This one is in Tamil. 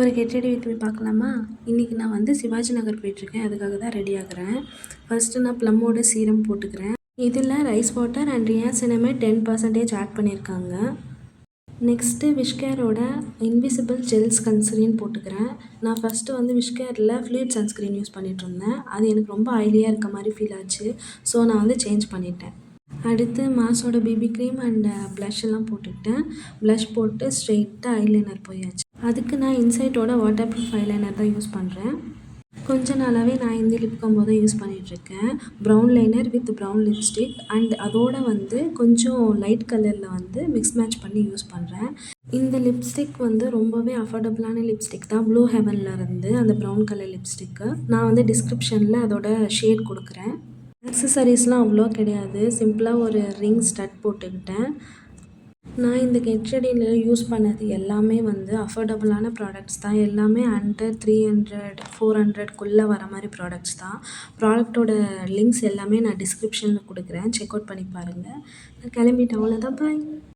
ஒரு கெட்டடி வீட்டு பார்க்கலாமா? இன்றைக்கி நான் வந்து சிவாஜி நகர் போயிட்டுருக்கேன். அதுக்காக தான் ரெடி ஆகுறேன். ஃபர்ஸ்ட்டு நான் ப்ளம்மோட சீரம் போட்டுக்கிறேன். இதில் rice water and niacinamide 10% add பண்ணியிருக்காங்க. நெக்ஸ்ட்டு விஷ்கேரோட இன்விசிபிள் ஜெல் சன்ஸ்க்ரீன் போட்டுக்கிறேன். நான் ஃபஸ்ட்டு வந்து விஷ்கேரில் ஃப்ளூயிட் சன்ஸ்க்ரீன் யூஸ் பண்ணிகிட்ருந்தேன். அது எனக்கு ரொம்ப ஆயிலியாக இருக்க மாதிரி ஃபீல் ஆச்சு. ஸோ நான் வந்து சேஞ்ச் பண்ணிட்டேன். அடுத்து மாஸோட பிபி க்ரீம் அண்ட் ப்ளஷ் எல்லாம் போட்டுக்கிட்டேன். ப்ளஷ் போட்டு ஸ்ட்ரெயிட்டாக ஐலைனர் போயாச்சு. அதுக்கு நான் இன்சைட்டோட வாட்டர் ப்ரூஃப் ஐலைனர் தான் யூஸ் பண்ணுறேன். கொஞ்ச நாளாகவே நான் இந்த லிப் காம்போ தான் யூஸ் பண்ணிகிட்ருக்கேன். Brown liner with brown lipstick and அதோட வந்து கொஞ்சம் லைட் கலரில் வந்து மிக்ஸ் மேட்ச் பண்ணி யூஸ் பண்ணுறேன். இந்த லிப்ஸ்டிக் வந்து ரொம்பவே அஃபோர்டபுளான லிப்ஸ்டிக் தான். ப்ளூ ஹெவனில் இருந்து அந்த ப்ரௌன் கலர் லிப்ஸ்டிக்கு நான் வந்து டிஸ்கிரிப்ஷனில் அதோட ஷேட் கொடுக்குறேன். ஆக்சசரிஸ்லாம் அவ்வளோ கிடையாது. சிம்பிளாக ஒரு ரிங் ஸ்டட் போட்டுக்கிட்டேன். நான் இந்த கெட்ரெடியில் யூஸ் பண்ணது எல்லாமே வந்து அஃபோர்டபுளான ப்ராடக்ட்ஸ் தான். எல்லாமே அண்டர் 300 400க்குள்ளே வர மாதிரி ப்ராடக்ட்ஸ் தான். ப்ராடக்ட்டோட லிங்க்ஸ் எல்லாமே நான் டிஸ்கிரிப்ஷனில் கொடுக்குறேன். செக் அவுட் பண்ணி பாருங்கள். நான் கிளம்பிட்டேன். அவ்வளோதான். பாய்.